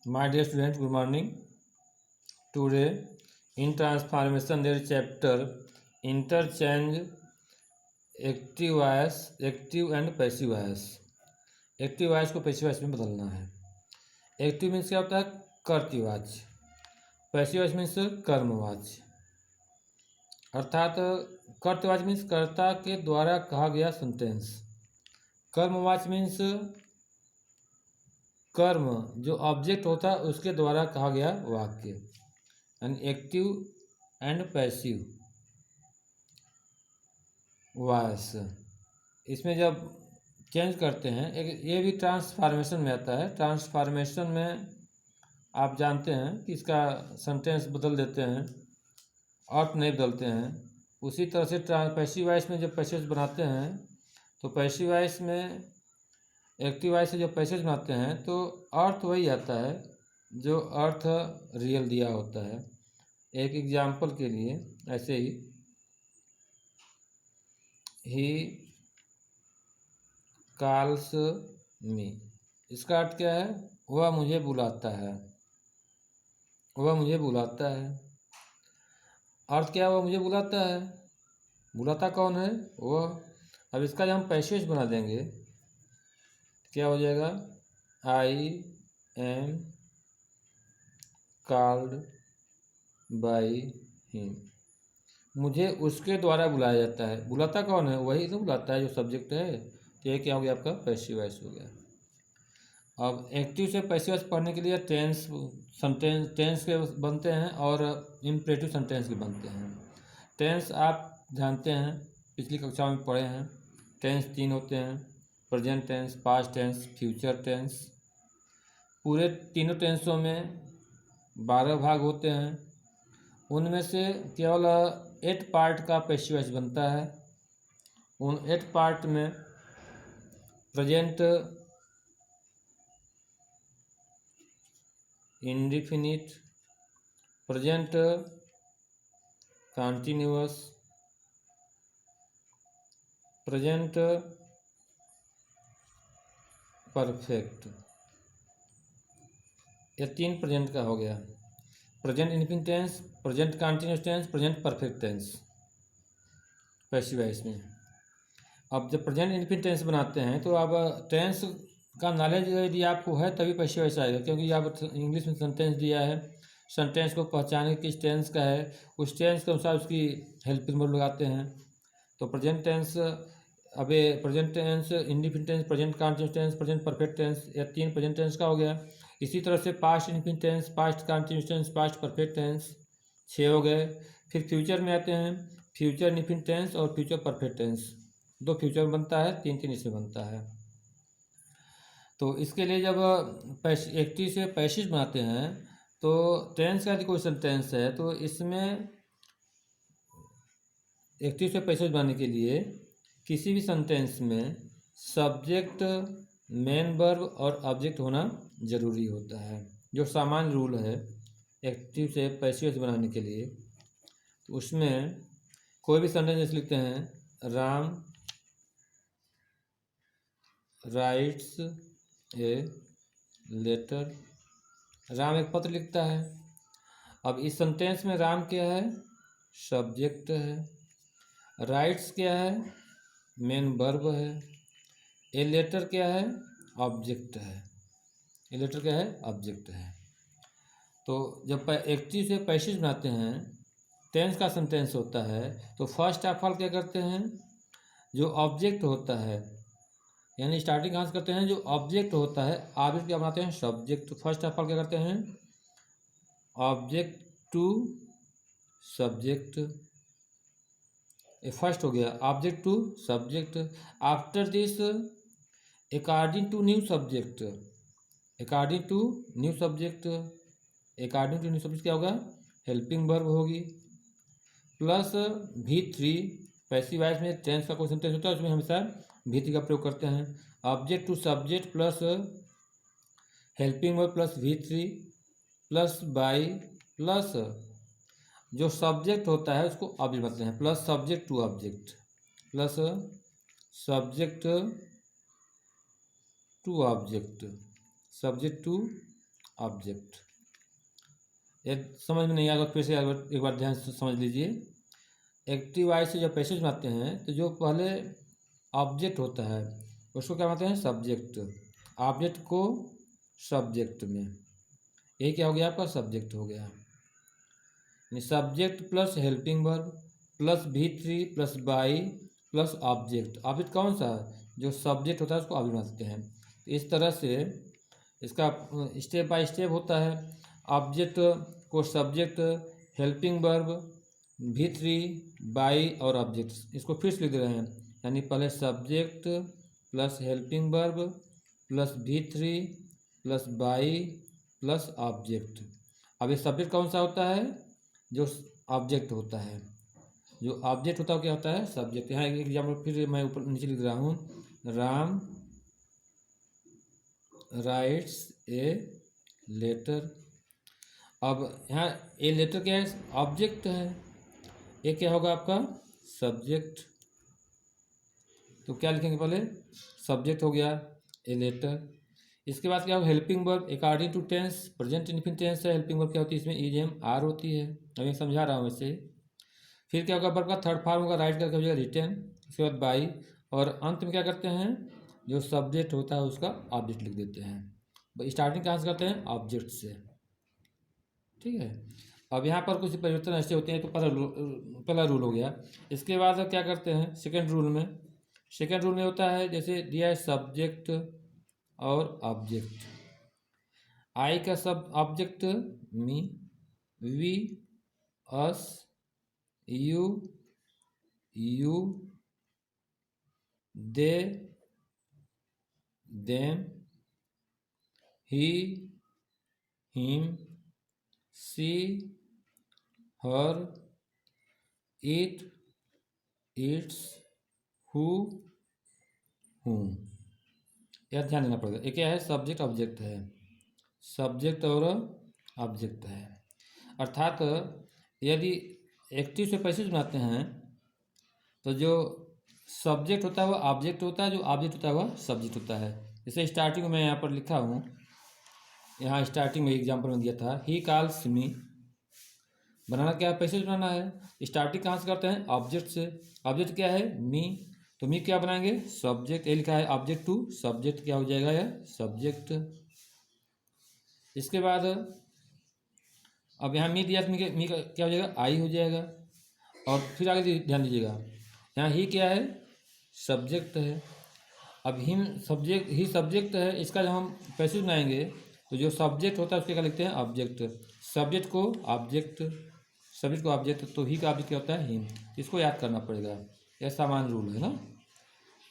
My dear student, good morning. Today, in transformation, there is chapter interchange active voice, active and passive voice. Active voice को passive voice में बदलना है। Active means क्या होता है? कर्तवाच्य। Passive voice means कर्मवाच्य। अर्थात कर्तवाच्य मीन्स कर्ता के द्वारा कहा गया सेंटेंस। कर्मवाच्य मीन्स कर्म जो ऑब्जेक्ट होता है उसके द्वारा कहा गया वाक्य। And active and passive voice, इसमें जब चेंज करते हैं, ये भी ट्रांसफॉर्मेशन में आता है। ट्रांसफॉर्मेशन में आप जानते हैं कि इसका सेंटेंस बदल देते हैं, अर्थ नहीं बदलते हैं। उसी तरह से पैसिव वॉइस में जब पैसेज बनाते हैं तो पैसिव वॉइस में एक्टिव वॉइस से जब पैसेज बनाते हैं तो अर्थ वही आता है जो अर्थ रियल दिया होता है। एक एग्जाम्पल के लिए ऐसे ही कॉल्स मी, इसका अर्थ क्या है? वह मुझे बुलाता है। वह मुझे बुलाता है, अर्थ क्या? वह मुझे बुलाता है। बुलाता कौन है? वह। अब इसका जब हम पैसेज बना देंगे क्या हो जाएगा? I am called by him, मुझे उसके द्वारा बुलाया जाता है। बुलाता कौन है? वही तो बुलाता है जो सब्जेक्ट है। तो ये क्या हो गया? आपका पैसिव वॉइस हो गया। अब एक्टिव से पैसिव वॉइस पढ़ने के लिए टेंस के बनते हैं और इम्परेटिव सेंटेंस के बनते हैं। टेंस आप जानते हैं, पिछली कक्षा में पढ़े हैं। टेंस 3 होते हैं: present tense, past tense, future tense. पूरे तीनों टेंसों में 12 भाग होते हैं। उनमें से केवल 8 पार्ट का पैसिव वॉइस बनता है। उन 8 पार्ट में present indefinite, present continuous, present perfect, ये 3 प्रेजेंट का हो गया। Present indefinite tense, present continuous tense, present perfect tense passive voice में। अब जब प्रेजेंट इंडिफिनिट टेंस बनाते हैं तो अब टेंस का नॉलेज यदि आपको है तभी पैसिव वॉइस आएगा, क्योंकि आप इंग्लिश में सेंटेंस दिया है, सेंटेंस को पहचाने किस टेंस का है, उस टेंस के अनुसार उसकी हेल्पिंग वर्ब लगाते हैं। तो प्रेजेंट टेंस, अब ये present tense, indefinite tense, present continuous tense, present perfect tense, ये 3 प्रेजेंट टेंस का हो गया। इसी तरह से past indefinite tense, past continuous tense, past perfect tense 6 हो गए। फिर फ्यूचर में आते हैं, फ्यूचर इंडिफिनिट टेंस और फ्यूचर परफेक्ट टेंस। 2 फ्यूचर बनता है, 3 इसमें बनता है। तो इसके लिए जब एक्टिव से पैसिव बनाते हैं तो टेंस का यदि कोई सेंटेंस है तो इसमें एक्टिव से पैसिव बनाने के लिए किसी भी सेंटेंस में सब्जेक्ट, मेन वर्ब और ऑब्जेक्ट होना ज़रूरी होता है, जो सामान्य रूल है एक्टिव से पैसिव बनाने के लिए। तो उसमें कोई भी सेंटेंस जैसे लिखते हैं, Ram writes a letter, Ram एक पत्र लिखता है। अब इस सेंटेंस में राम क्या है? सब्जेक्ट है। राइट्स क्या है? मेन वर्ब है। ए लेटर क्या है? ऑब्जेक्ट है। ए लेटर क्या है? ऑब्जेक्ट है। तो जब एक्टिव से पैसिव बनाते हैं, टेंस का सेंटेंस होता है, तो फर्स्ट ऑफ ऑल क्या करते हैं? जो ऑब्जेक्ट होता है, यानी स्टार्टिंग कहाँ से करते हैं? जो ऑब्जेक्ट होता है, ऑब्जेक्ट क्या बनाते हैं? सब्जेक्ट। तो फर्स्ट ऑफ ऑल क्या करते हैं? ऑब्जेक्ट टू सब्जेक्ट, ये फर्स्ट हो गया, object to subject. After this according to new subject, according to new subject, according to new subject क्या होगा? हेल्पिंग वर्ब होगी। प्लस V3, पैसिव वॉइस में टेंस का कोई सेंटेंस होता है उसमें हमेशा V3 का प्रयोग करते हैं। Object to subject plus helping verb plus V3 plus by plus जो सब्जेक्ट होता है उसको ऑब्जेक्ट बताते हैं, plus subject to object, plus subject to object, subject to object. ये समझ में नहीं आएगा, फिर से एक बार ध्यान से समझ लीजिए। एक्टिव वाइज से जब पैसेज बनाते हैं तो जो पहले ऑब्जेक्ट होता है उसको क्या बनाते हैं, सब्जेक्ट। ऑब्जेक्ट को सब्जेक्ट में, ये क्या हो गया आपका, सब्जेक्ट हो गया। Subject plus helping verb plus V3 plus by plus object. Object कौन सा, जो सब्जेक्ट होता है उसको ऑब्जेक्ट बनाते हैं। तो इस तरह से इसका स्टेप बाय स्टेप होता है। ऑब्जेक्ट को subject, helping verb, V3 by और ऑब्जेक्ट। इसको फिर से लिख रहे हैं, यानी पहले subject plus helping verb plus V3 plus by plus object. अब ये सब्जेक्ट कौन सा होता है, जो ऑब्जेक्ट होता है। जो ऑब्जेक्ट होता है क्या होता है, सब्जेक्ट। यहाँ एक एग्जाम्पल फिर मैं ऊपर नीचे लिख रहा हूँ, राम राइट्स ए लेटर। अब यहाँ ए लेटर क्या है, ऑब्जेक्ट है। ये क्या होगा आपका, सब्जेक्ट। तो क्या लिखेंगे, पहले सब्जेक्ट हो गया ए लेटर। इसके बाद क्या होगा, helping verb according to tense, present infinite tense है। हेल्पिंग वर्ब क्या होती है, इसमें ईएम आर होती है, अभी समझा रहा हूँ वैसे। फिर क्या होगा, वर्ब का थर्ड फॉर्म होगा, राइट करके हो जाएगा रिटर्न। इसके बाद बाई, और अंत में क्या करते हैं, जो सब्जेक्ट होता है उसका ऑब्जेक्ट लिख देते हैं। स्टार्टिंग कहाँ से करते हैं, ऑब्जेक्ट से। ठीक है। अब यहाँ पर कुछ परिवर्तन ऐसे होते हैं, तो पहला रूल हो गया। इसके बाद क्या करते हैं, सेकेंड रूल में होता है, जैसे दिया है सब्जेक्ट और ऑब्जेक्ट। आई का सब object me, we, us, you, they, them, he, him, she, her, it, its, who, whom. यह ध्यान देना पड़ेगा। ये क्या है, सब्जेक्ट ऑब्जेक्ट है, सब्जेक्ट और ऑब्जेक्ट है। अर्थात यदि एक्टिव से पैसिव बनाते हैं तो जो सब्जेक्ट होता है वह ऑब्जेक्ट होता है, जो ऑब्जेक्ट होता है वह सब्जेक्ट होता है। जैसे स्टार्टिंग में यहाँ पर लिखा हूँ, यहाँ स्टार्टिंग में एग्जाम्पल में दिया था, ही कॉल्स मी। बनाना क्या है, पैसिव बनाना है। स्टार्टिंग कहाँ से करते हैं, ऑब्जेक्ट से। ऑब्जेक्ट क्या है, मी। तो मी क्या बनाएंगे, सब्जेक्ट। ये लिखा है ऑब्जेक्ट टू सब्जेक्ट, क्या हो जाएगा यह, सब्जेक्ट। इसके बाद अब यहाँ मी दिया, तो मी का क्या हो जाएगा, आई हो जाएगा। और फिर आगे ध्यान दीजिएगा, यहाँ ही क्या है, सब्जेक्ट है। अब ही सब्जेक्ट है। इसका जब हम पैसिव बनाएंगे तो जो सब्जेक्ट होता है उसके क्या लिखते हैं, ऑब्जेक्ट। सब्जेक्ट को ऑब्जेक्ट, तो ही का ऑब्जेक्ट क्या होता है, हिम। इसको याद करना पड़ेगा, यह सामान्य रूल है ना।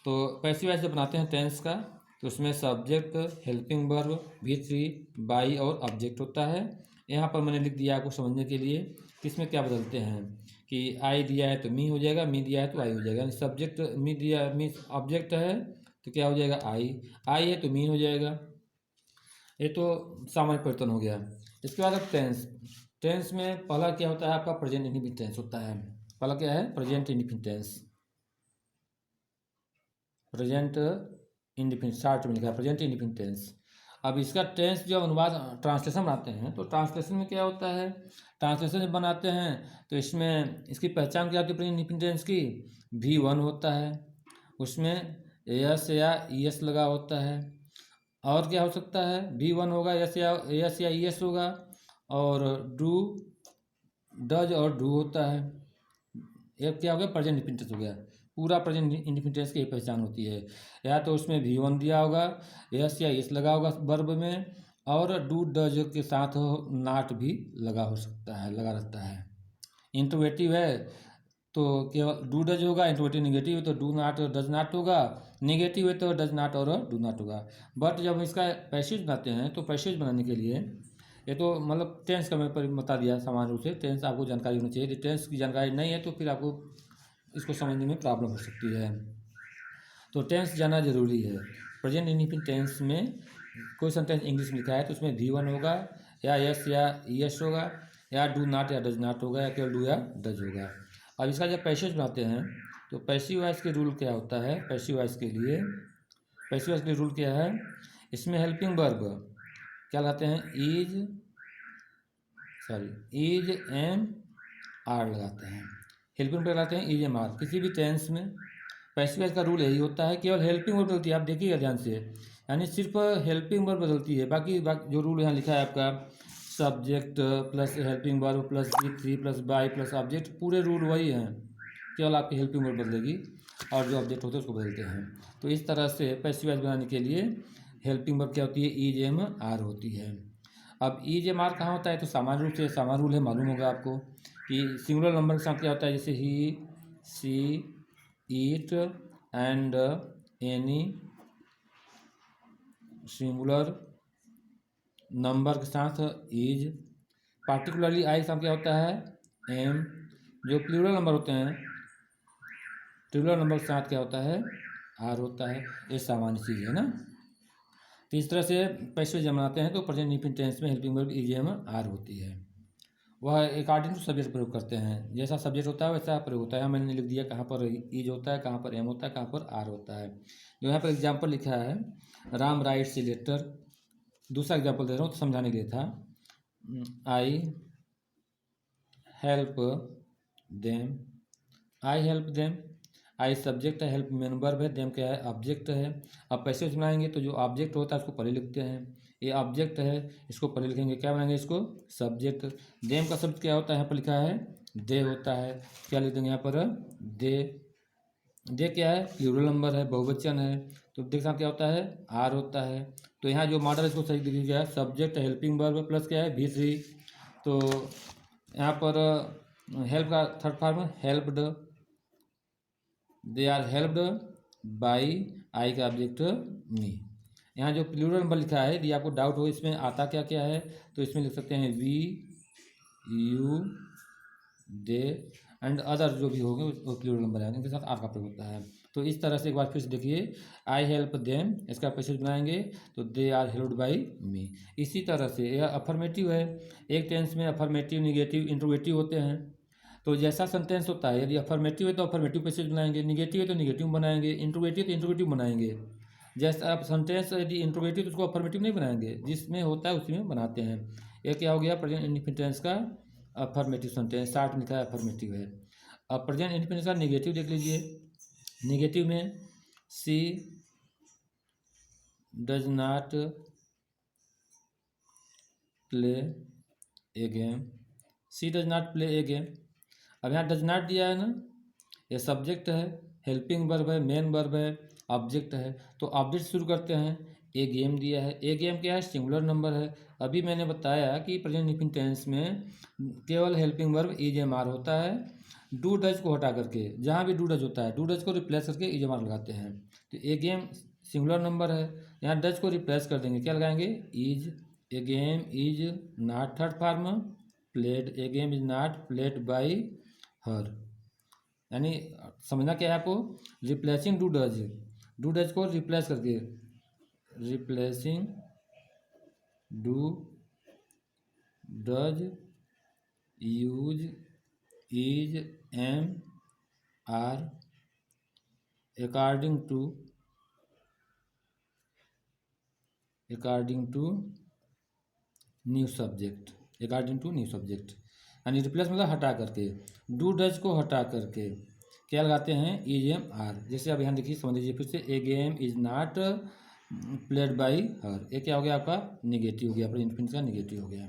तो पैसिव वाइज जब बनाते हैं टेंस का, तो उसमें subject, helping verb, V3 by और ऑब्जेक्ट होता है। यहाँ पर मैंने लिख दिया आपको समझने के लिए कि इसमें क्या बदलते हैं, कि आई दिया है तो मी हो जाएगा, मी दिया है तो आई हो जाएगा। सब्जेक्ट मी दिया, मी ऑब्जेक्ट है तो क्या हो जाएगा, आई है तो मी हो जाएगा। ये तो सामान्य परिवर्तन हो गया। इसके बाद अब टेंस में पहला क्या होता है आपका, प्रेजेंट इंडेफिनिट टेंस होता है। पहला क्या है, present indefinite tense. Present indefinite, short में लिखा है प्रेजेंट इंडेफिनिट टेंस। अब इसका टेंस जब अनुवाद ट्रांसलेशन बनाते हैं तो ट्रांसलेशन में क्या होता है, ट्रांसलेशन जब बनाते हैं तो इसमें इसकी पहचान क्या होती है, प्रेजेंट इंडेफिनिट टेंस की, V1 होता है, उसमें एस या ईएस लगा होता है। और क्या हो सकता है, V1 होगा, एस या ईएस होगा, और डू, डज और डू होता है। ये क्या हो गया, प्रेजेंट इंडेफिनिट टेंस हो गया। पूरा प्रेजेंट इंडेफिनिट टेंस की यही पहचान होती है, या तो उसमें V1 दिया होगा, एस या एस लगा होगा वर्ब में, और डू डज के साथ नाट भी लगा हो सकता है, लगा रहता है। इंट्रोगेटिव है तो केवल डू डज होगा, इंट्रोगेटिव निगेटिव है तो डू नाट और डज नाट होगा, निगेटिव है तो डज नाट और डू नाट होगा। बट जब इसका पैसेज बनाते हैं तो पैसेज बनाने के लिए, ये तो मतलब टेंस का मैं बता दिया सामान्य रूप से, टेंस आपको जानकारी होनी चाहिए। यदि टेंस की जानकारी नहीं है तो फिर आपको इसको समझने में प्रॉब्लम हो सकती है। तो टेंस जानना जरूरी है। प्रेजेंट इंडेफिनिट टेंस में कोई सेंटेंस इंग्लिश में लिखा है तो उसमें V1 होगा, या यस या यस होगा, या डू नॉट या डज नॉट होगा, या केवल डू या डज होगा। अब इसका जब पैसेज बनाते हैं तो पैसिव वॉइस के रूल क्या होता है, पैसिव वॉइस के लिए रूल क्या है, इसमें हेल्पिंग वर्ब क्या लगाते हैं, इज एम आर लगाते हैं। हेल्पिंग वर्ब लगाते हैं इज एम आर। किसी भी टेंस में पैसिव वॉइस का रूल यही होता है, केवल हेल्पिंग वर्ब बदलती है। आप देखिएगा ध्यान से, यानी सिर्फ हेल्पिंग वर्ब बदलती है, बाकी जो रूल यहाँ लिखा है आपका subject plus helping verb plus V3 plus by plus object, पूरे रूल वही हैं, केवल आपकी हेल्पिंग वर्ब बदलेगी और जो ऑब्जेक्ट होते हैं उसको बदलते हैं। तो इस तरह से पैसिव वॉइस बनाने के लिए हेल्पिंग वर्ब क्या होती है, इज एम आर होती है। अब इज एम आर कहाँ होता है, तो सामान्य रूप से सामान्य रूल है, मालूम होगा आपको कि सिंगुलर नंबर के साथ क्या होता है, जैसे he, she, it and any singular number के साथ इज, पार्टिकुलरली आई के साथ क्या होता है, एम। जो प्लूरल नंबर होते हैं, प्लूरल नंबर के साथ क्या होता है, आर होता है। ये सामान्य चीज़ है ना। तो इस तरह से पैसिव जब बनाते हैं तो प्रेजेंट इंडेफिनिट टेंस में helping verb is am are होती है। वह अकॉर्डिंग टू सब्जेक्ट प्रयोग करते हैं, जैसा सब्जेक्ट होता है वैसा प्रयोग होता है। मैंने लिख दिया कहाँ पर इज होता है, कहाँ पर एम होता है, कहाँ पर आर होता है। जो यहाँ पर एग्जाम्पल लिखा है, राम राइट्स ए लेटर। दूसरा एग्जाम्पल दे रहा हूँ तो समझाने के लिए था, I help them, I help them. I subject है, हेल्प मेन वर्ब है, देम क्या है, ऑब्जेक्ट है। अब पैसे बनाएंगे तो जो ऑब्जेक्ट होता है उसको पहले लिखते हैं, ये ऑब्जेक्ट है, इसको पहले लिखेंगे, क्या बनाएंगे इसको, सब्जेक्ट। देम का शब्द क्या होता है, यहाँ पर लिखा है दे होता है, क्या लिख देंगे यहाँ पर, दे। दे क्या है, प्लूरल नंबर है, बहुवचन है, तो देख साथ क्या होता है, आर होता है। तो यहाँ जो मॉडल इसको सही लिखा गया है, सब्जेक्ट हेल्पिंग वर्ब प्लस क्या है, V3। तो यहाँ पर हेल्प का third form helped, they are helped by, I का ऑब्जेक्ट मी। यहाँ जो प्लूरल नंबर लिखा है, यदि आपको डाउट हो इसमें आता क्या क्या है, तो इसमें लिख सकते हैं we, you, they and other जो भी होंगे वो प्लूरल नंबर है, इनके साथ आर का प्रयोग होता है। तो इस तरह से एक बार फिर से देखिए, आई हेल्प देम, इसका पैसेज बनाएंगे तो दे आर हेल्प्ड बाई मी। इसी तरह से यह अफर्मेटिव है, एक टेंस में अफर्मेटिव, निगेटिव, इंट्रोगेटिव होते हैं। तो जैसा सेंटेंस होता है, यदि अफर्मेटिव है तो अफर्मेटिव पैसेज बनाएंगे, निगेटिव है तो निगेटिव बनाएंगे, इंट्रोगेटिव तो इंट्रोगेटिव बनाएंगे। जैसा आप सेंटेंस यदि इंट्रोगेटिव तो उसको अफर्मेटिव नहीं बनाएंगे, जिसमें होता है उसी में बनाते हैं। ये क्या हो गया, प्रेजेंट इंडेफिनिट टेंस का अफर्मेटिव सेंटेंस, शार्ट में लिखा है अफर्मेटिव है। अब प्रेजेंट इंडेफिनिट का निगेटिव देख लीजिए। निगेटिव में she does not play a game, she does not play a game. अब यहाँ डज नॉट दिया है ना, ये सब्जेक्ट है, हेल्पिंग वर्ब है, मेन वर्ब है, ऑब्जेक्ट है। तो ऑब्जेक्ट शुरू करते हैं, ए गेम दिया है, ए गेम क्या है, सिंगुलर नंबर है। अभी मैंने बताया कि प्रेजेंट इंडेफिनिट टेंस में केवल helping verb is am are होता है। डू डज को हटा करके, जहाँ भी डू डज होता है, डू डज को रिप्लेस करके इज एम आर लगाते हैं। तो ए गेम सिंगुलर नंबर है, यहाँ डज को रिप्लेस कर देंगे, क्या लगाएंगे, is. A game is not, third form played, a game is not played by her. यानी समझना क्या है आपको, replacing do does, do does को रिप्लेस करके, replacing do does use is am are according to new subject, according to new subject. यानी replace मतलब हटा करके, डू डज को हटा करके क्या लगाते हैं, इज एम आर। जैसे अब यहाँ देखिए, समझ लीजिए फिर से, a game is not played by her, ये क्या हो गया आपका, निगेटिव हो गया, अपने इंडेफिनिट का निगेटिव हो गया।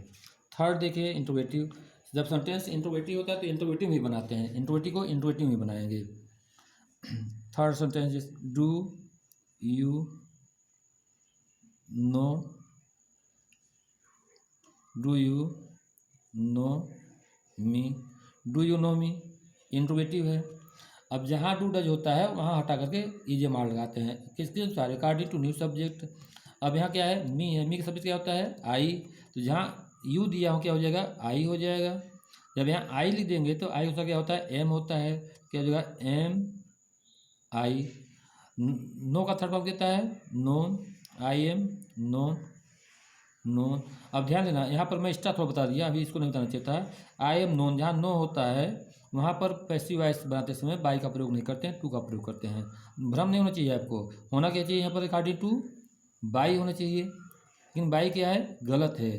थर्ड देखिए इंट्रोगेटिव, जब सेंटेंस इंट्रोगेटिव होता है तो इंट्रोगेटिव ही बनाते हैं, इंट्रोगेटिव को इंट्रोगेटिव ही बनाएंगे। Third sentence, do you know, do you know me, do you know me interrogative है। अब जहाँ डू डज होता है वहाँ हटा करके इज एम आर लगाते हैं, किसके अनुसार, अकॉर्डिंग टू न्यू सब्जेक्ट। अब यहाँ क्या है, मी है, मी का सब्जेक्ट क्या होता है, आई। तो जहाँ यू दिया हो क्या हो जाएगा, आई हो जाएगा। जब यहाँ आई लिख देंगे तो आई उसका क्या होता है, एम होता है, क्या हो जाएगा, एम आई। नो का थर्ड फॉर्म कहता है known, I am known, known. अब ध्यान देना, यहाँ पर मैं एक्स्ट्रा थोड़ा बता दिया, अभी इसको नहीं बताना चाहिए था। आई एम नोन, जहाँ नो होता है वहाँ पर पैसिव वॉइस बनाते समय बाई का प्रयोग नहीं करते हैं, टू का प्रयोग करते हैं। भ्रम नहीं होना चाहिए आपको, होना क्या चाहिए यहाँ पर, अकॉर्डिंग टू बाई होना चाहिए। लेकिन बाई क्या है, गलत है।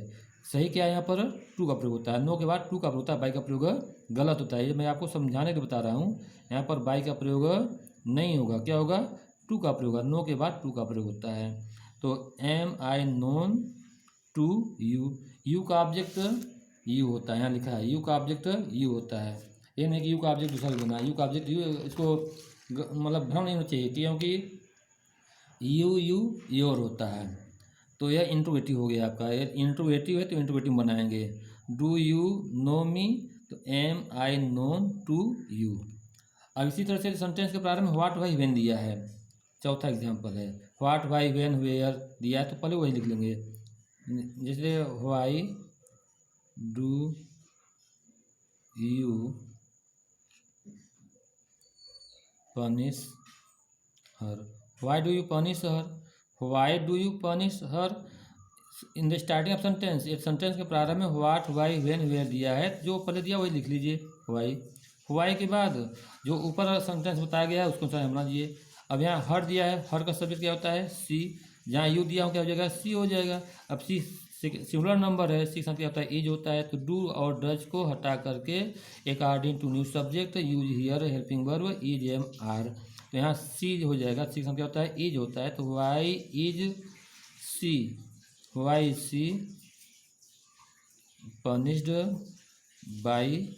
सही क्या है, यहाँ पर टू का प्रयोग होता है, नो के बाद टू का प्रयोग होता है, बाई का प्रयोग गलत होता है। ये मैं आपको समझाने के लिए बता रहा हूँ, यहाँ पर बाई का प्रयोग नहीं होगा, क्या होगा, टू का प्रयोग होगा, नो के बाद टू का प्रयोग होता है। तो am I known to you, you का ऑब्जेक्ट यू होता है, यहाँ लिखा है यू का ऑब्जेक्ट यू होता है, ये नहीं कि यू का ऑब्जेक्ट दूसरा भी बना, यू का ऑब्जेक्ट यू, इसको मतलब भ्रम नहीं होना चाहिए, क्योंकि यू यू योर होता है। तो यह इंट्रोगेटिव हो गया आपका, यह इंट्रोगेटिव है तो इंट्रोगेटिव बनाएंगे। डू यू नो मी, तो am I known to you. अब इसी तरह से सेंटेंस के प्रारंभ में व्हाट वाई वेन दिया है, चौथा एग्जाम्पल है, व्हाट वाई वेन वेयर दिया है तो पहले वही लिख लेंगे, जैसे why do you punish her, why do you punish her, why do you punish her. In the starting of sentence, एक सेंटेंस के प्रारंभ में व्हाट वाई वेन वेयर दिया है, जो पहले दिया वही लिख लीजिए, वाई। वाई के बाद जो ऊपर सेंटेंस बताया गया है उसको समझ लीजिए। अब यहाँ हर दिया है, हर का सब्जेक्ट क्या होता है, सी, जहाँ यू दिया हो क्या हो जाएगा, सी हो जाएगा। अब सी सिंगुलर नंबर है, सी क्या होता है, इज होता है, तो डू और डज को हटा करके according to new subject use here helping verb is am are, तो यहाँ सी हो जाएगा, सी क्या होता है, इज होता है, तो why is she, why she punished by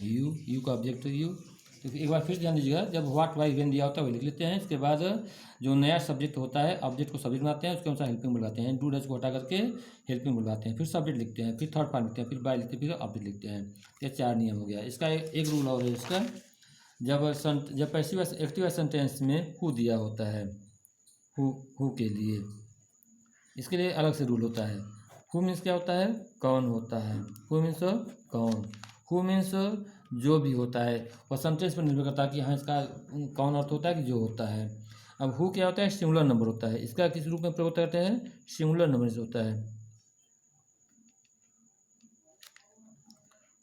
you, you का ऑब्जेक्ट यू। तो एक बार फिर ध्यान दीजिएगा, जब व्हाट वाई वेन दिया होता है वही लिख लेते हैं, इसके बाद जो नया सब्जेक्ट होता है ऑब्जेक्ट को सब्जेक्ट बनाते हैं, उसके अनुसार हेल्पिंग बुलाते हैं, डू डज को हटा करके हेल्पिंग बुलाते हैं, फिर सब्जेक्ट लिखते हैं, फिर थर्ड पार्ट लिखते हैं, फिर बाई लिखते हैं, फिर ऑब्जेक्ट लिखते हैं। ये 4 नियम हो गया। इसका एक रूल और है इसका, जब पैसिव एक्टिव सेंटेंस में हु दिया होता है, हु के लिए, इसके लिए अलग से रूल होता है। हु मीन्स क्या होता है, कौन होता है, हु मीन्स कौन, हु मीन्स जो भी होता है, और सेंटेंस पर निर्भर करता है कि हाँ इसका कौन अर्थ होता है कि जो होता है। अब हु क्या होता है, सिंगुलर नंबर होता है, इसका किस रूप में प्रयोग करते हैं, सिंगुलर नंबर से होता है,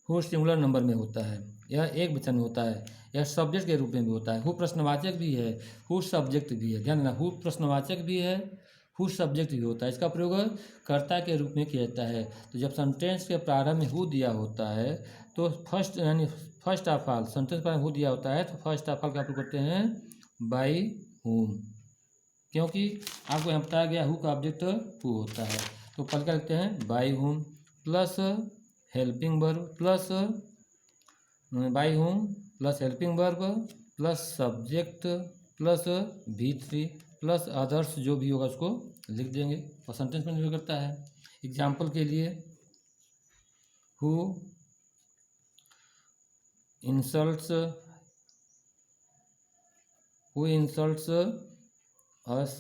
हु सिंगुलर नंबर में होता है, यह एक वचन में होता है, यह सब्जेक्ट के रूप में भी होता है, हु प्रश्नवाचक भी है, हु सब्जेक्ट भी है, ध्यान देना, हु प्रश्नवाचक भी है, हु सब्जेक्ट भी होता है, इसका प्रयोग कर्ता के रूप में किया जाता है। तो जब सेंटेंस के प्रारंभ में हु दिया होता है तो फर्स्ट यानी फर्स्ट ऑफ ऑल, सेंटेंस प्रारंभ हु दिया होता है तो फर्स्ट ऑफ ऑल का प्रयोग करते हैं बाई हुम, क्योंकि आपको यहाँ बताया गया हु का ऑब्जेक्ट हु होता है, तो पहले क्या लिखते हैं, बाई हुम plus helping verb plus by home plus helping verb plus subject plus V3 plus others, जो भी होगा उसको लिख देंगे, और सेंटेंस में निर्भर करता है। एग्जाम्पल के लिए, who insults us,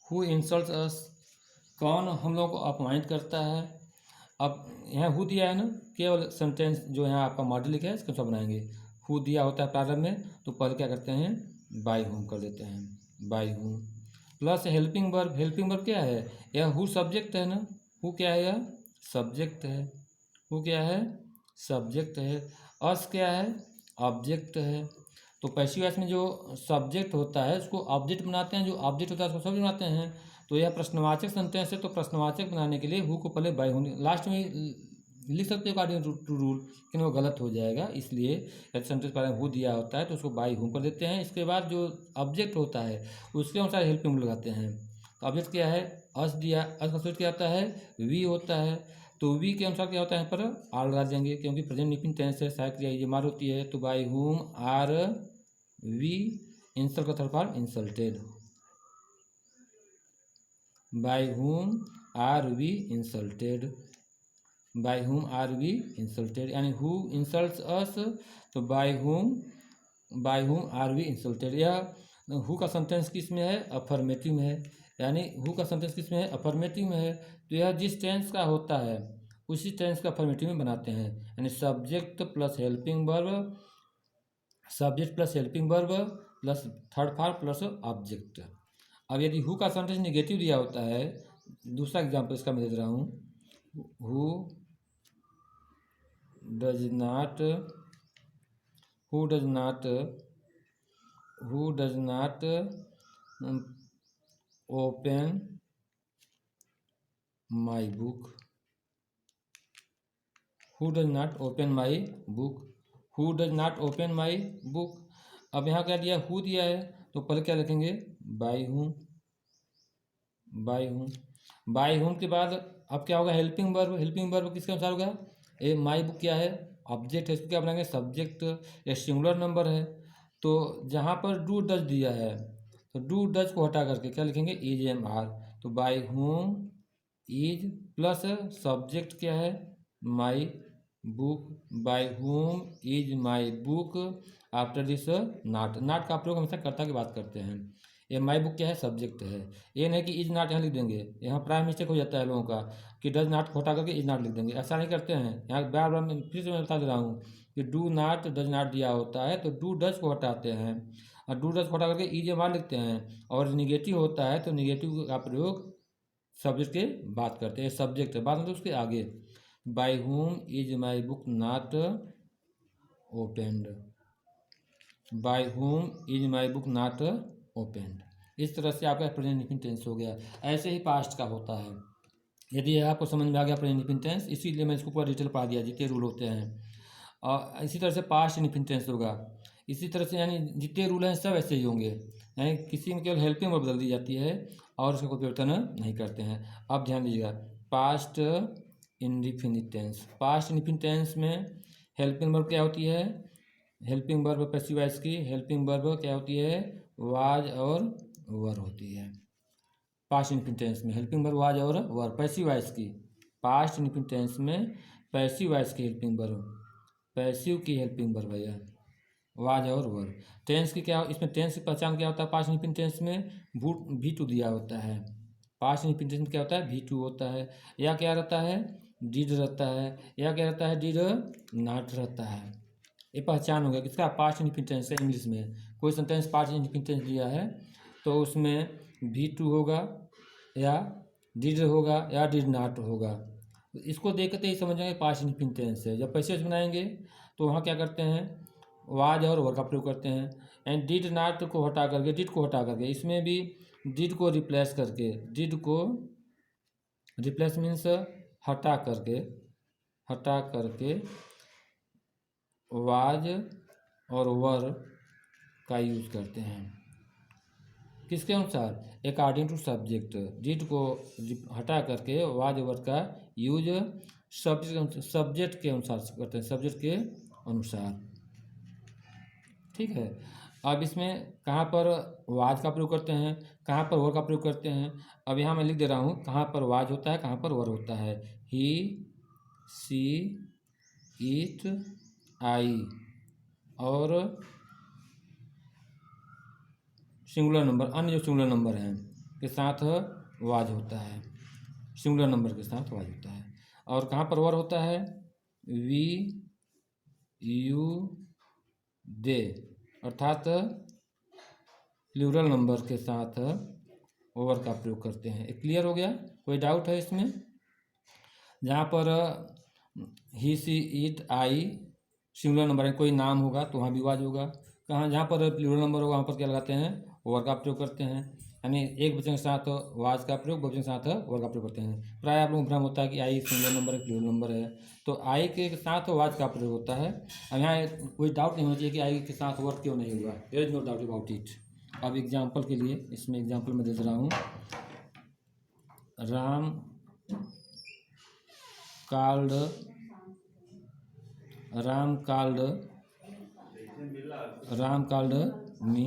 who insults us, कौन हम लोग को अपमानित करता है। अब यहाँ हु दिया है ना, केवल सेंटेंस जो यहाँ आपका मॉडल लिखा है इसको सब बनाएंगे। हु दिया होता है प्रारंभ में तो पहले क्या करते हैं, बाई होम कर देते हैं, by home plus helping verb, helping verb क्या है, यह हु सब्जेक्ट है ना, हु क्या है, यह सब्जेक्ट है, हु क्या है, सब्जेक्ट है, अस क्या है, ऑब्जेक्ट है। तो पैसिव वॉइस में जो सब्जेक्ट होता है उसको ऑब्जेक्ट बनाते हैं, जो ऑब्जेक्ट होता है उसको सब्जेक्ट बनाते हैं। तो यह प्रश्नवाचक सेंटेंस है, तो प्रश्नवाचक बनाने के लिए हु को पहले बाई होने लास्ट में लिख सकते हो अकॉर्डिंग टू रूल, लेकिन वो गलत हो जाएगा, इसलिए यदि सेंटेंस पहले हु दिया होता है तो उसको बाई हु कर देते हैं। इसके बाद जो ऑब्जेक्ट होता है उसके अनुसार हेल्पिंग लगाते हैं। तो ऑब्जेक्ट क्या है, अस दिया, अस का सूत्र क्या होता है, वी होता है, तो वी के अनुसार क्या होता है, यहाँ पर आर लगा देंगे, क्योंकि प्रेजेंट इंडेफिनिट टेंस है, सहायक क्रिया ये मार होती है, तो by whom are we insult का third form insulted, by whom are we insulted, by whom are we insulted, यानी हु इंसल्ट्स अस, तो by whom are we insulted. यह हु का सेंटेंस किस में है, अफर्मेटिव में है, यानी हु का सेंटेंस किस में है, अफर्मेटिव में है, तो यह जिस टेंस का होता है उसी टेंस का अफर्मेटिव में बनाते हैं, यानी subject plus helping verb, subject plus helping verb plus third form plus object. अब यदि हु का सेंटेंस निगेटिव दिया होता है, दूसरा एग्जाम्पल इसका मैं दे रहा हूँ, who does not open my book, who does not open my book, who does not open my book. अब यहाँ क्या दिया, हु दिया है तो पहले क्या लिखेंगे, बाई हूँ, बाई हूँ। बाई हूँ के बाद अब क्या होगा, हेल्पिंग वर्ब, हेल्पिंग वर्ब किसके अनुसार होगा, ए माई बुक क्या है, ऑब्जेक्ट है, इसको क्या बनाएंगे, सब्जेक्ट, या सिंगुलर नंबर है। तो जहाँ पर डू डज दिया है तो डू डज को हटा करके क्या लिखेंगे, इज एम आर। तो by home is plus subject क्या है, my book, by home is my book, after this not, not का प्रयोग हमेशा कर्ता की बात करते हैं। ये माई बुक क्या है, सब्जेक्ट है। ये नहीं कि इज नॉट यहाँ लिख देंगे, यहाँ प्राइम मिस्टेक हो जाता है लोगों का कि डज नॉट को हटा करके इज नॉट लिख देंगे, ऐसा नहीं करते हैं। यहाँ बार बार मैं फिर से मैं बता दे रहा हूँ कि डू नॉट डज नॉट दिया होता है तो डू डज को हटाते हैं और डू डज को हटा करके इज एम आर लिखते हैं। और निगेटिव होता है तो निगेटिव का प्रयोग सब्जेक्ट के बात करते हैं, सब्जेक्ट है, बात मतलब उसके आगे। By home is my book not opened, by home is my book not opened. इस तरह से आपका प्रेजेंट इंडेफिनिट टेंस हो गया। ऐसे ही पास्ट का होता है। यदि यह आपको समझ में आ गया प्रेजेंट इंडेफिनिट टेंस, इसीलिए मैं इसको पूरा डिटेल पढ़ा दिया, जितने रूल होते हैं। और इसी तरह से पास्ट इंडेफिनिट टेंस होगा। इसी तरह से यानी जितने रूल हैं सब ऐसे ही होंगे, यानी किसी में केवल हेल्पिंग वर्ब बदल दी जाती है और उसका कोई परिवर्तन नहीं करते हैं। अब ध्यान दीजिएगा, past indefinite tense, past indefinite tense में हेल्पिंग वर्ब क्या होती है, हेल्पिंग वर्ब पैसिव वॉइस की हेल्पिंग वर्ब क्या होती है, वाज और वर होती है। पास्ट इंडेफिनिट टेंस में हेल्पिंग वर्ब वाज और वर, पैसिव वॉइस की, पास्ट इंडेफिनिट टेंस में पैसिव वॉइस की हेल्पिंग वर्ब, पैसिव की हेल्पिंग वर्ब है वाज और वर। टेंस की क्या, इसमें टेंस की पहचान क्या होता है, पास्ट इंडेफिनिट टेंस में भी टू दिया होता है। पास्ट इंडेफिनिट टेंस में क्या होता है, भी टू होता है, या क्या रहता है, डिड रहता है, या क्या रहता है, डिड नॉट रहता है। ये पहचान हो गया किसका, पास्ट इंडेफिनिट टेंस है। इंग्लिश में कोई सेंटेंस पास्ट इंडेफिनिट टेंस दिया है तो उसमें भी टू होगा, या डिड होगा, या डिड नॉट होगा। इसको देखते ही समझ जाएंगे पास्ट इंडेफिनिट टेंस है। जब पैसेज बनाएंगे तो वहाँ क्या करते हैं, वाज और वर का प्रयोग करते हैं। एंड डिड नॉट को हटा करके, डिड को हटा करके, इसमें भी डिड को रिप्लेस करके, डिड को रिप्लेस मीन्स हटा करके, हटा करके वाज और वर का यूज करते हैं। किसके अनुसार, अकॉर्डिंग टू सब्जेक्ट। डिड को हटा करके वाज वर का यूज सब्जेक्ट के अनुसार करते हैं, सब्जेक्ट के अनुसार। ठीक है। अब इसमें कहाँ पर वाज का प्रयोग करते हैं, कहाँ पर वर का प्रयोग करते हैं। अब यहाँ मैं लिख दे रहा हूँ कहाँ पर वाज होता है, कहाँ पर वर होता है। ही, सी, इट, आई और सिंगुलर नंबर, अन्य जो सिंगुलर नंबर हैं के साथ वाज होता है, सिंगुलर नंबर के साथ वाज होता है। और कहाँ पर वर होता है, वी, यू, दे, अर्थात प्लूरल नंबर के साथ ओवर का प्रयोग करते हैं। क्लियर हो गया, कोई डाउट है इसमें। जहाँ पर ही, सी, इट, आई सिंगुलर नंबर है, कोई नाम होगा तो वहाँ भी वाज होगा। कहाँ, जहाँ पर प्लूरल नंबर होगा वहाँ पर क्या लगाते हैं, ओवर का प्रयोग करते हैं। यानी एक वचन के साथ वाज का प्रयोग, बहुवचन के साथ ओवर का प्रयोग करते हैं। प्राय आप लोगों को भ्रम होता है कि आई सिंगुलर नंबर है, प्लूरल नंबर है, तो आई के साथ वाज का प्रयोग होता है। अब यहाँ कोई डाउट नहीं होना चाहिए कि आई के साथ वर्क क्यों नहीं हुआ, there is no doubt about it. अब एग्जाम्पल के लिए इसमें एग्जाम्पल मैं दे रहा हूँ, Ram called, Ram called, Ram called me,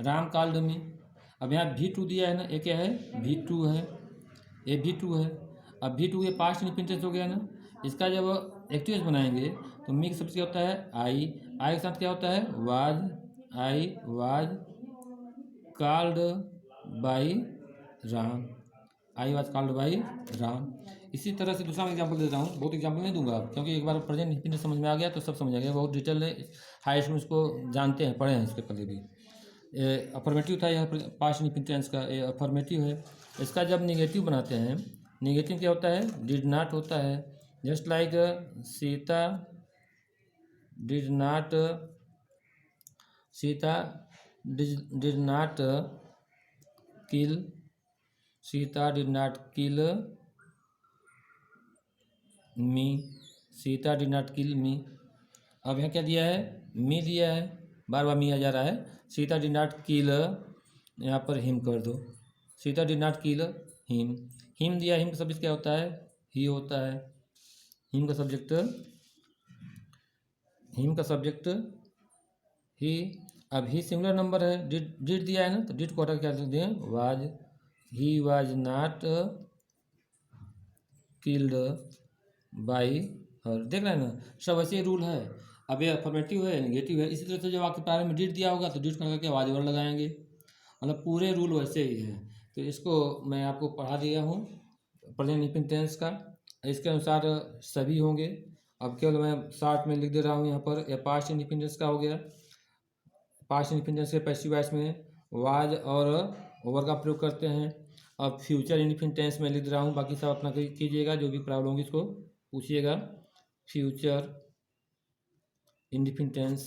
Ram called me. अब यहाँ भी टू दिया है ना, ये क्या है, भी टू है, ये भी टू है। अब भी टू ये पास्ट इंडेफिनिट हो गया ना। इसका जब एक्टिव बनाएंगे तो मी के सबसे क्या होता है, आई, आई के साथ क्या होता है, was, I was called by Ram, I was called by Ram. इसी तरह से दूसरा मैं एग्जाम्पल देता हूँ, बहुत एग्जाम्पल नहीं दूंगा क्योंकि एक बार प्रेजेंट इंडेफिनिट समझ में आ गया तो सब समझ आ गया, बहुत डिटेल है, हाई स्कूल इसको जानते हैं, पढ़े हैं इसके पहले भी। अफर्मेटिव था यह पास्ट इंडेफिनिट टेंस का, ये अफर्मेटिव है। इसका जब निगेटिव बनाते हैं, निगेटिव क्या होता है, डिड नॉट होता है। Just like Sita did not, Sita did not kill, Sita did not kill me, Sita did not kill me. अब यहाँ क्या दिया है, मी दिया है, बार बार मी आ जा रहा है। सीता डिड नॉट किल, यहाँ पर हिम कर दो, Sita did not kill him. Him दिया, हिम का सब्जेक्ट क्या होता है, ही होता है। हिम का सब्जेक्ट, हिम का सब्जेक्ट ही। अब ही सिंगुलर नंबर है, डिड दिया है ना, तो डिड को हटा क्या लिख दें, was. He was not killed by her. देख रहे हैं ना, सब ऐसे रूल है। अब ये अफर्मेटिव है, नेगेटिव है। इसी तरह से जब आपके प्रारंभ में डिड दिया होगा तो डिड को हटा के वाज वर लगाएंगे, मतलब पूरे रूल वैसे ही है। तो इसको मैं आपको पढ़ा दिया हूँ प्रेजेंट इंडेफिनिट टेंस का, इसके अनुसार सभी होंगे। अब केवल मैं शॉर्ट में लिख दे रहा हूँ यहाँ पर। यह पास्ट इंडेफिनिट टेंस का हो गया। पास्ट इंडेफिनिट टेंस के पैसिव वॉइस में वाज और ओवर का प्रयोग करते हैं। अब फ्यूचर इंडेफिनिट टेंस में लिख रहा हूँ, बाकी सब अपना कीजिएगा, जो भी प्रॉब्लम होगी इसको पूछिएगा। फ्यूचर इंडेफिनिट टेंस,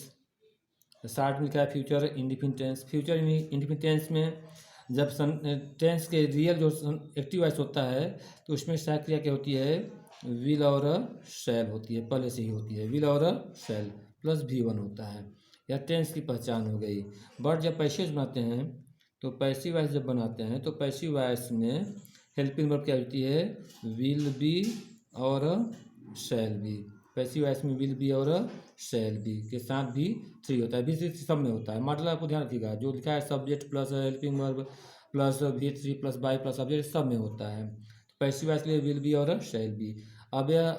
शॉर्ट में लिखा है future indefinite tense. Future indefinite tense में जब टेंस के रियल जो एक्टिव वॉइस होता है तो उसमें सहायक क्रिया क्या होती है, विल और शैल होती है, पहले से ही होती है। विल और शैल प्लस V1 होता है, यह टेंस की पहचान हो गई। बट जब पैसिव बनाते हैं तो पैसिव वॉइस जब बनाते हैं तो पैसिव वॉइस में हेल्पिंग वर्ब क्या होती है, विल बी और शैल बी। पैसिव वॉइस में विल बी और शैल बी के साथ भी थ्री होता है, भी सब में होता है। मॉडल आपको ध्यान रखिएगा, जो लिखा है subject plus helping verb plus V3 plus by plus subject सब में होता है। पैसिव वॉइस के लिए विल बी और शैल बी। अब यह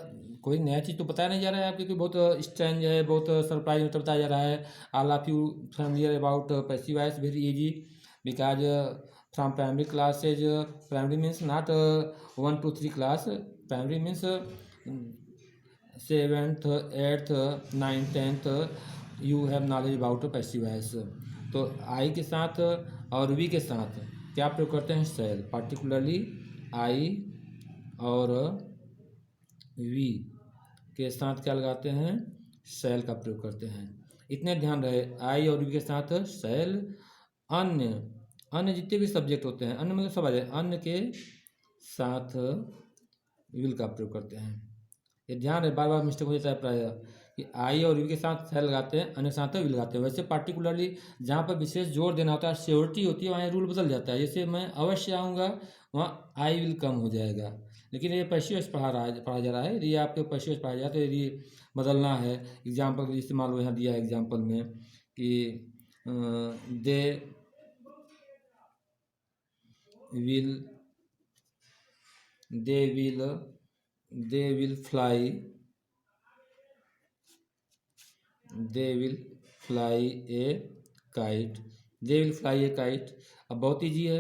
कोई नया चीज़ तो बताया नहीं जा रहा है आपको, बहुत स्ट्रेंज है, बहुत सरप्राइज मतलब बताया जा रहा है। All of you familiar about passive voice, very easy because from primary classes, primary means not 1 to 3 class, primary means 7th 8th 9th 10th you have knowledge about passive voice. तो आई के साथ और we के साथ क्या प्रयोग करते हैं, शैल। पार्टिकुलरली आई और वी के साथ क्या लगाते हैं, शैल का प्रयोग करते हैं। इतने ध्यान रहे, आई और वी के साथ शैल। अन्य, अन्य जितने भी सब्जेक्ट होते हैं, अन्य मतलब सब आ जाए, अन्य के साथ विल का प्रयोग करते हैं। ये ध्यान है, बार बार मिस्टेक हो जाता है प्राय कि आई और वी के साथ शैल लगाते हैं, अन्य साथ विल लगाते हैं। वैसे पार्टिकुलरली जहाँ पर विशेष जोर देना होता है, श्योरिटी होती है, वहाँ रूल बदल जाता है। जैसे मैं अवश्य आऊँगा, वहाँ आई विल कम हो जाएगा। लेकिन ये पैसिव पढ़ा जा रहा है, यदि आपको पैसिव पढ़ाया जाए तो यदि बदलना है, एग्जाम्पल इस्तेमाल यहाँ दिया है एग्जाम्पल में कि they will fly, they will fly A kite, they will fly A kite. अब बहुत ईजी है,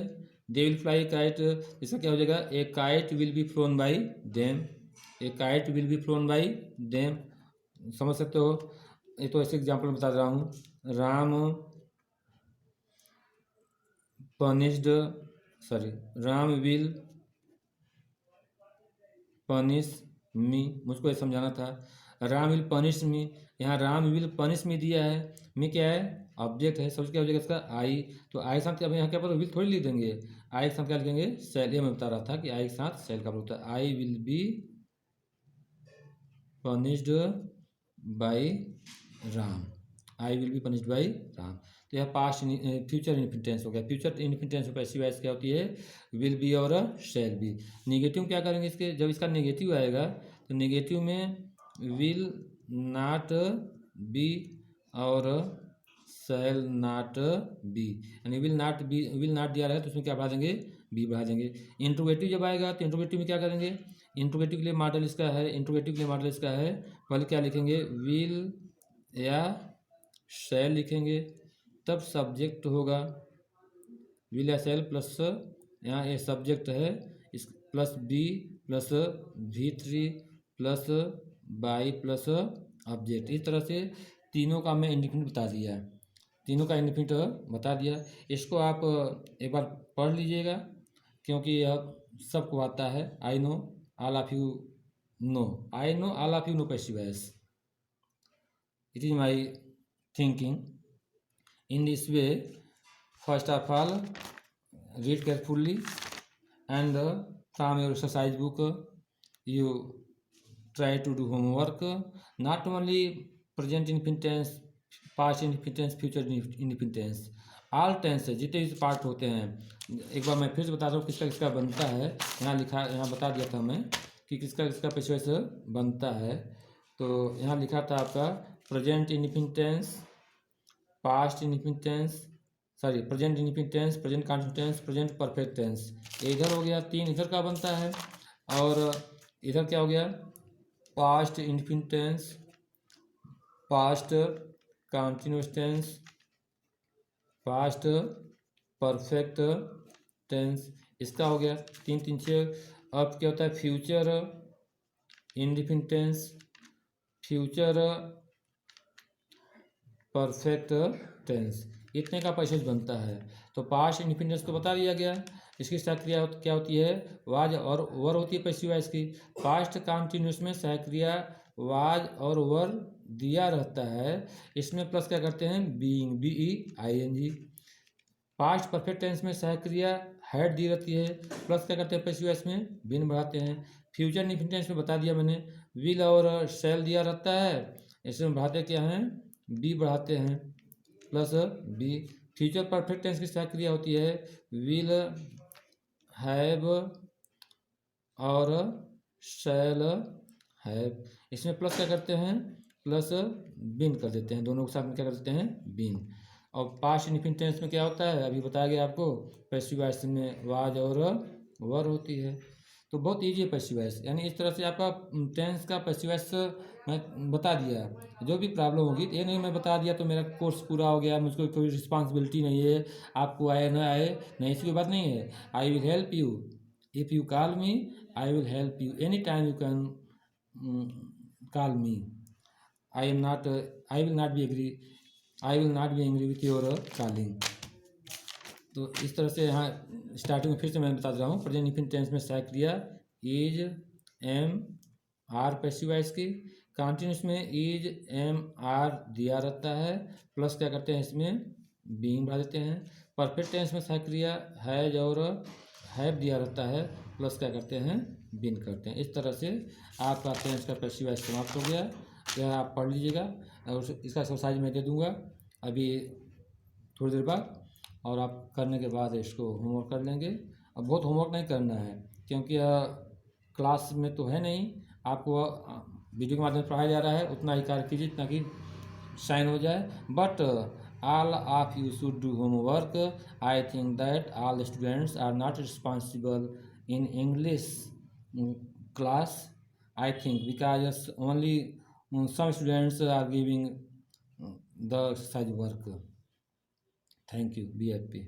they will fly A kite, इसका क्या हो जाएगा, ए kite will be phloem by them, A kite will be phloem by them. समझ सकते हो, ये तो ऐसे एग्जाम्पल बता रहा हूँ। Ram punished, sorry, Ram will punish me, मुझको ये समझाना था। राम विल पनिश मी, यहाँ राम विल पनिश मी दिया है, मी क्या है, ऑब्जेक्ट है, सबसे क्या हो जाएगा इसका, आई। तो आई के साथ अब यहाँ क्या पर विल थोड़ी लिख देंगे, आई के साथ क्या लिखेंगे, शैल। ये मैं बता रहा था कि आई के साथ शैल का प्रयोग होता है। I will be punished by Ram, I will be punished by Ram. तो यह पास्ट फ्यूचर इंडेफिनिट टेंस हो गया। फ्यूचर इंडेफिनिट टेंस में पैसिव वॉइस क्या होती है, विल बी और शैल बी। नेगेटिव क्या करेंगे इसके, जब इसका नेगेटिव आएगा तो नेगेटिव में विल नॉट बी और शैल नॉट बी, यानी will not B, will not दिया रहा है तो उसमें क्या बढ़ा देंगे, बी बढ़ा देंगे। इंट्रोगेटिव जब आएगा तो इंट्रोगेटिव में क्या करेंगे, इंट्रोगेटिव के लिए मॉडल इसका है, इंट्रोगेटिव के लिए मॉडल इसका है, पहले क्या लिखेंगे, विल या शैल लिखेंगे, तब सब्जेक्ट होगा विल या शैल प्लस, यहाँ ये सब्जेक्ट है is plus be plus V3 plus by plus object. इस तरह से तीनों का मैं इंडेफिनिट बता दिया है, तीनों का इंडेफिनिट बता दिया। इसको आप एक बार पढ़ लीजिएगा, क्योंकि यह सबको आता है। I know all of you know, I know all of you know passive voice, it is my thinking. In this way, first of all, read carefully and from your exercise book, you try to do homework. Not only present infinite tense, past infinite tense, future infinite tense, all tense है जितने भी part होते हैं। एक बार मैं फिर से बता रहा हूँ किसका किसका बनता है। यहाँ लिखा, यहाँ बता दिया था मैं कि किसका किसका पैसिव वॉइस बनता है। तो यहाँ लिखा था आपका present infinite tense, past infinite tense, sorry present infinite tense, present continuous tense, present perfect tense. इधर हो गया 3, इधर का बनता है। और इधर क्या हो गया, past infinite tense, past continuous tense, past perfect tense, इसका हो गया 3 3 6। अब क्या होता है, future indefinite tense, future perfect tense, इतने का पैसेज बनता है। तो पास्ट इंडिफिनिट टेंस तो बता दिया गया। इसकी सहक्रिया क्या होती है, वाज और वर होती है पैसिव वॉइस की। पास्ट कंटिन्यूस में सहक्रिया वाज और वर दिया रहता है, इसमें प्लस क्या करते हैं, being, BEING। Past perfect tense में सहक्रिया हैड दी रहती है, प्लस क्या करते हैं पैसिव वॉइस में, बिन बढ़ाते हैं। फ्यूचर इंडिफिनिट टेंस में बता दिया मैंने, विल और शैल दिया रहता है, इसमें बढ़ाते क्या हैं, बी बढ़ाते हैं, plus be. Future perfect tense की सहक्रिया होती है विल, हैव और शैल हैव, इसमें प्लस क्या करते हैं, प्लस बिन कर देते हैं, दोनों के साथ में क्या कर देते हैं, बिन। और पास्ट इनफिनिट टेंस में क्या होता है, अभी बताया गया आपको, पैसिव वॉइस में वाज और वर होती है। तो बहुत ईजी है पैसिव वॉइस, यानी इस तरह से आपका टेंस का पैसिव वॉइस मैं बता दिया। जो भी प्रॉब्लम होगी, ये नहीं मैं बता दिया तो मेरा कोर्स पूरा हो गया, मुझको कोई रिस्पॉन्सिबिलिटी नहीं है, आपको आए ना आए नहीं, ऐसी कोई बात नहीं है। I will help you, if you call me I will help you, any time you can call me. I will not be agree, I will not be angry with your calling. तो इस तरह से यहाँ starting में फिर से मैं बता रहा हूँ, प्रेजेंट इंफिनिट टेंस में सहक्रिया is, am, are passive voice की। कंटिन्यूस में इज, एम, आर दिया रहता है, प्लस क्या करते हैं इसमें बीइंग बढ़ा देते हैं। परफेक्ट टेंस में सहक्रिया हैज और हैव दिया रहता है, प्लस क्या करते हैं, बिन करते हैं। इस तरह से आपका टेंस का पैसिव वॉइस समाप्त हो गया। यह आप पढ़ लीजिएगा और इसका एक्सरसाइज मैं दे दूंगा अभी थोड़ी देर बाद, और आप करने के बाद इसको होमवर्क कर लेंगे। अब बहुत होमवर्क नहीं करना है क्योंकि क्लास में तो है नहीं, आपको वीडियो के माध्यम से पढ़ाया जा रहा है, उतना ही कार्य कीजिए जितना कि शाइन हो जाए। But all of you should do homework. I think that all students are not responsible in English class. I think because only some students are giving the exercise work. Thank you. Be happy.